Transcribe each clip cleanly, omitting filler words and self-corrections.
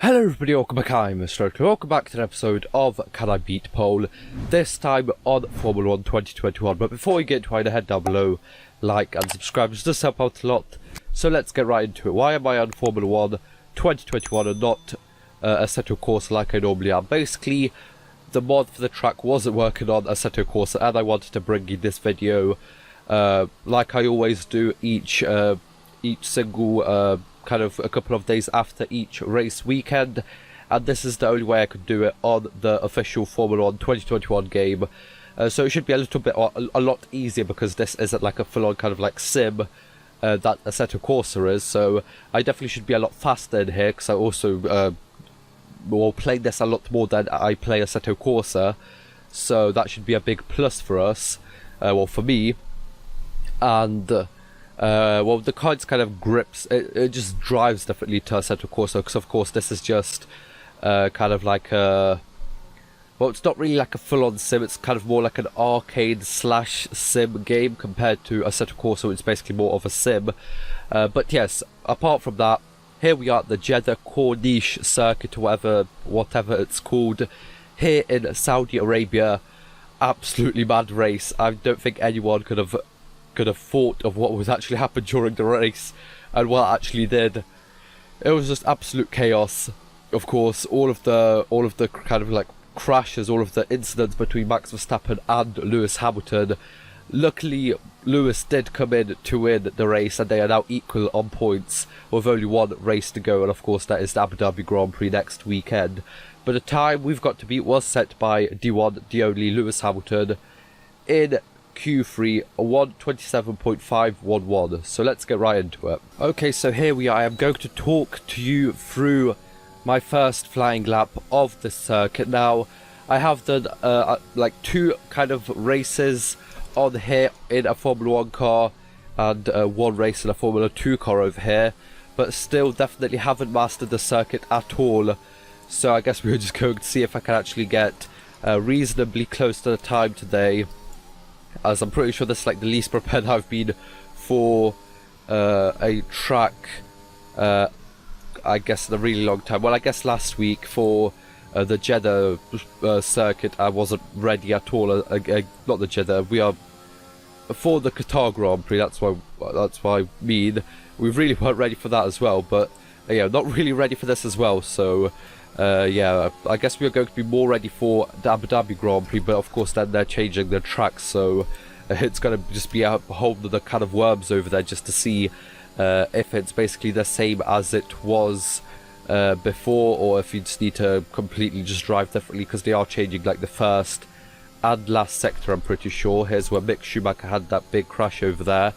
Hello everybody, welcome back. I'm MrRedClaw. Welcome back to an episode of Can I Beat Pole, this time on Formula 1 2021. But before we get to it, head down below, like and subscribe, it does help out a lot. So let's get right into it. Why am I on Formula 1 2021 and not Assetto Corsa like I normally am? Basically, the mod for the track wasn't working on Assetto Corsa and I wanted to bring you this video like I always do each single kind of a couple of days after each race weekend, and this is the only way I could do it on the official Formula 1 2021 game. So it should be a little bit, a lot easier because this isn't like a full-on kind of like sim that Assetto Corsa is. So I definitely should be a lot faster in here because I also will play this a lot more than I play Assetto Corsa. So that should be a big plus for us, well for me, and. Well, the car's kind of grips, it just drives differently to Assetto Corsa, because of course this is just kind of like a, well, it's not really like a full-on sim, it's kind of more like an arcade slash sim game compared to Assetto Corsa, which is basically more of a sim. But yes, apart from that, here we are at the Jeddah Corniche circuit, or whatever it's called, here in Saudi Arabia. Absolutely mad race. I don't think anyone could have thought of what was actually happened during the race and what actually did. It was just absolute chaos. Of course, all of the kind of like crashes, all of the incidents between Max Verstappen and Lewis Hamilton. Luckily, Lewis did come in to win the race, and they are now equal on points with only one race to go, and of course that is the Abu Dhabi Grand Prix next weekend. But the time we've got to beat was set by the one, the only Lewis Hamilton in Q3 1:27.511. So let's get right into it. Okay, so here we are. I am going to talk to you through my first flying lap of the circuit. Now, I have done like two kind of races on here in a Formula 1 car and one race in a Formula 2 car over here, but still definitely haven't mastered the circuit at all. So I guess we're just going to see if I can actually get reasonably close to the time today, as I'm pretty sure this is like the least prepared I've been for a track, I guess in a really long time. Well, I guess last week for the Jeddah circuit I wasn't ready at all. Not the Jeddah, we are for the Qatar Grand Prix, that's what I mean. We really weren't ready for that as well, but yeah, not really ready for this as well. So yeah, I guess we're going to be more ready for the Abu Dhabi Grand Prix, but of course then they're changing the track, so it's going to just be a whole other kind of worms over there just to see if it's basically the same as it was before, or if you just need to completely just drive differently, because they are changing like the first and last sector, I'm pretty sure. Here's where Mick Schumacher had that big crash over there.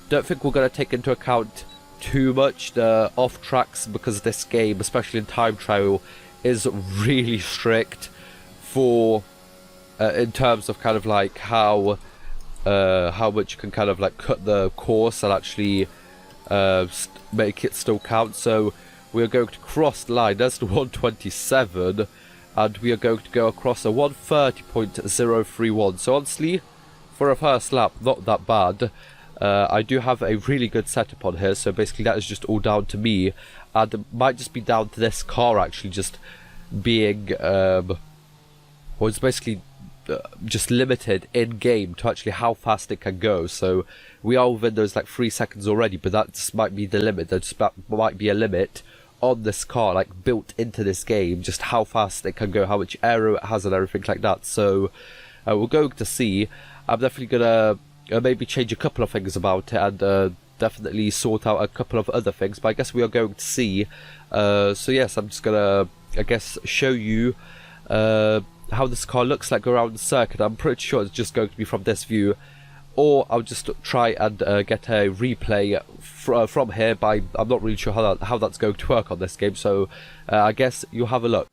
Don't think we're going to take into account too much the off tracks, because this game, especially in time trial, is really strict for in terms of kind of like how much you can kind of like cut the course and actually make it still count. So we are going to cross the line. That's the 127, and we are going to go across a 130.031. So honestly, for a first lap, not that bad. I do have a really good setup on here, so basically that is just all down to me, and it might just be down to this car actually just being well, it's basically just limited in game to actually how fast it can go. So we are within those like 3 seconds already, but that just might be the limit. There just might be a limit on this car, like built into this game, just how fast it can go, how much aero it has and everything like that. So we're going to see. I'm definitely gonna maybe change a couple of things about it, and definitely sort out a couple of other things, but I guess we are going to see. So yes, I'm just gonna, I guess, show you how this car looks like around the circuit. I'm pretty sure it's just going to be from this view, or I'll just try and get a replay from here, but I'm not really sure how that's going to work on this game, so I guess you'll have a look.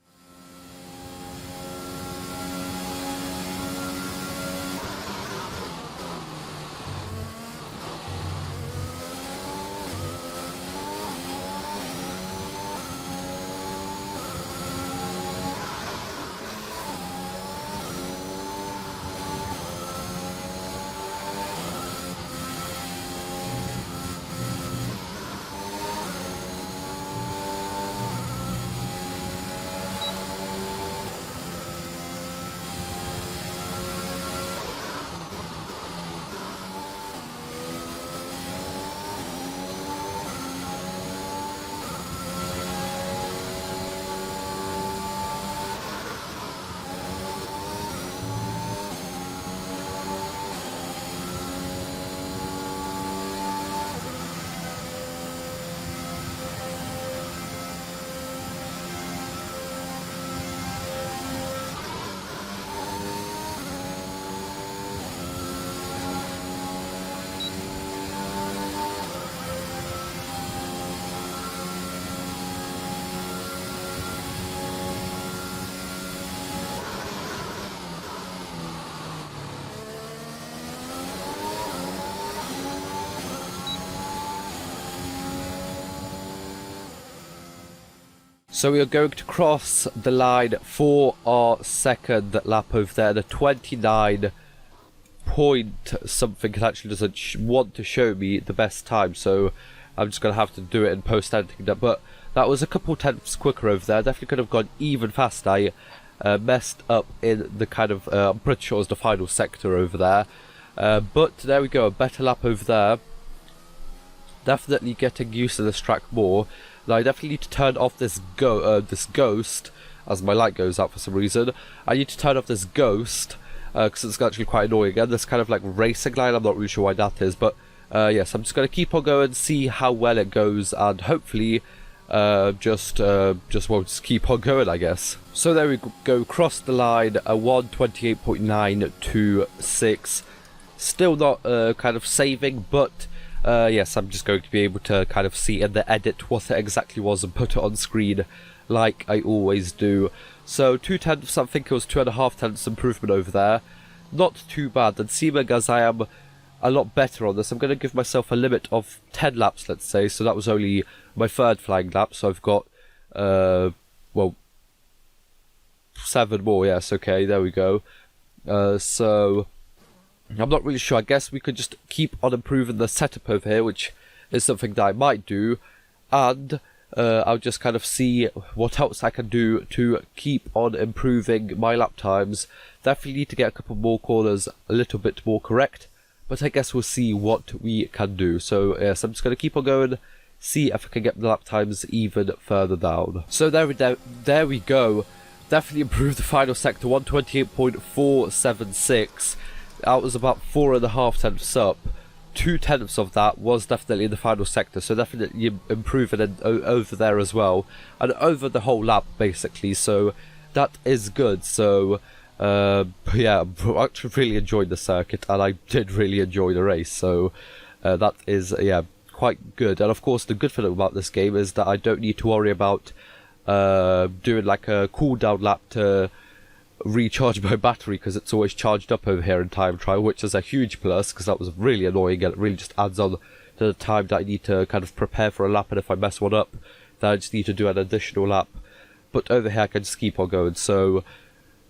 So we are going to cross the line for our second lap over there, the 29 point something. It actually doesn't want to show me the best time, so I'm just going to have to do it in post editing that. But that was a couple tenths quicker over there. Definitely could have gone even faster. I messed up in the kind of, I'm pretty sure it was the final sector over there. But there we go, a better lap over there. Definitely getting used to this track more. Now I definitely need to turn off this ghost, as my light goes out for some reason. I need to turn off this ghost, because it's actually quite annoying. And this kind of like racing line, I'm not really sure why that is, but yes, I'm just going to keep on going, see how well it goes, and hopefully just keep on going, I guess. So there we go, cross the line, a 1:28.926. Still not kind of saving, but yes, I'm just going to be able to kind of see in the edit what it exactly was and put it on screen like I always do. So 2 tenths, I think it was 2.5 tenths improvement over there. Not too bad, and seeming as I am a lot better on this, I'm going to give myself a limit of 10 laps, let's say. So that was only my third flying lap, so I've got, well, 7 more, yes, okay, there we go. So I'm not really sure. I guess we could just keep on improving the setup over here, which is something that I might do, and I'll just kind of see what else I can do to keep on improving my lap times. Definitely need to get a couple more corners a little bit more correct, but I guess we'll see what we can do. So yes, I'm just going to keep on going, see if I can get the lap times even further down. So there we go. Definitely improved the final sector, 1:28.476. That was about 4.5 tenths up. 2 tenths of that was definitely in the final sector, so definitely improving over there as well, and over the whole lap basically, so that is good. So yeah, I'm actually really enjoying the circuit, and I did really enjoy the race, so that is, yeah, quite good. And of course the good thing about this game is that I don't need to worry about doing like a cooldown lap to recharge my battery, because it's always charged up over here in time trial, which is a huge plus, because that was really annoying, and it really just adds on to the time that I need to kind of prepare for a lap, and if I mess one up then I just need to do an additional lap. But over here I can just keep on going. So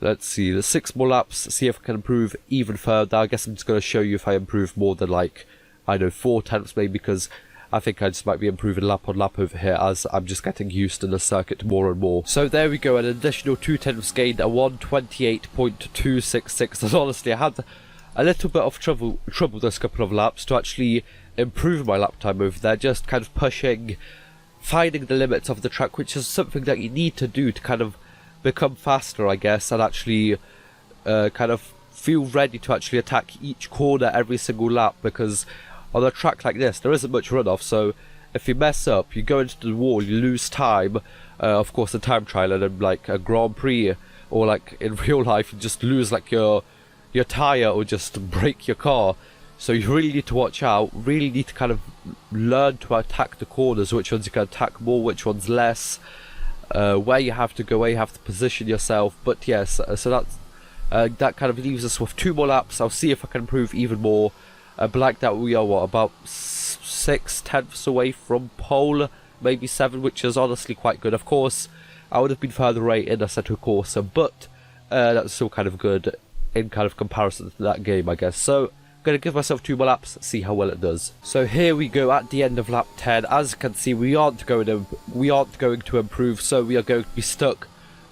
let's see, the 6 more laps, see if I can improve even further. I guess I'm just going to show you if I improve more than, like, I know, 4 tenths maybe, because I think I just might be improving lap on lap over here as I'm just getting used to the circuit more and more. So there we go, an additional 2 tenths gained, a 1:28.266, and honestly I had a little bit of trouble this couple of laps to actually improve my lap time over there, just kind of pushing, finding the limits of the track, which is something that you need to do to kind of become faster, I guess, and actually kind of feel ready to actually attack each corner every single lap, because on a track like this there isn't much runoff, so if you mess up, you go into the wall, you lose time. Of course, the time trial, and then like a Grand Prix, or like in real life, you just lose like your tyre or just break your car. So you really need to watch out, really need to kind of learn to attack the corners, which ones you can attack more, which ones less, where you have to go, where you have to position yourself. But yes, so that's that kind of leaves us with 2 more laps. I'll see if I can improve even more. But like that, we are, what, about 6 tenths away from pole, maybe 7, which is honestly quite good. Of course, I would have been further away in Assetto Corsa, but that's still kind of good in kind of comparison to that game, I guess. So I'm going to give myself 2 more laps, see how well it does. So here we go at the end of lap 10. As you can see, we aren't going to improve, so we are going to be stuck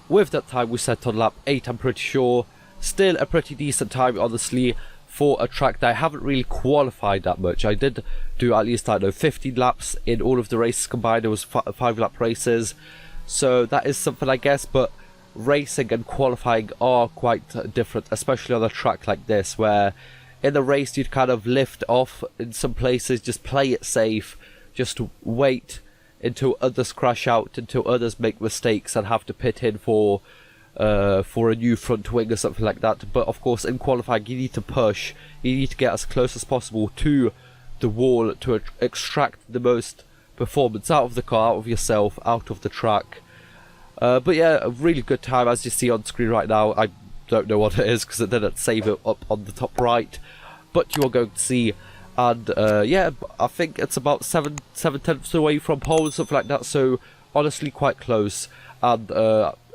with that time we set on lap 8, I'm pretty sure. Still a pretty decent time, honestly, for a track that I haven't really qualified that much. I did do at least, I don't know, 15 laps in all of the races combined. It was 5 lap races, so that is something, I guess, but racing and qualifying are quite different, especially on a track like this, where in the race you'd kind of lift off in some places, just play it safe, just wait until others crash out, until others make mistakes and have to pit in for a new front wing or something like that. But of course, in qualifying, you need to push, you need to get as close as possible to the wall to extract the most performance out of the car, out of yourself, out of the track. But yeah, a really good time, as you see on screen right now. I don't know what it is because it didn't save it up on the top right, but you are going to see. And yeah, I think it's about 7 tenths away from pole, something like that, so honestly quite close. and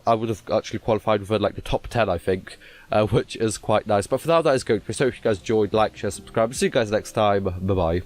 I would have actually qualified within like the top 10, I think, which is quite nice. But for now, that is good. So if you guys enjoyed, like, share, subscribe. See you guys next time. Bye bye.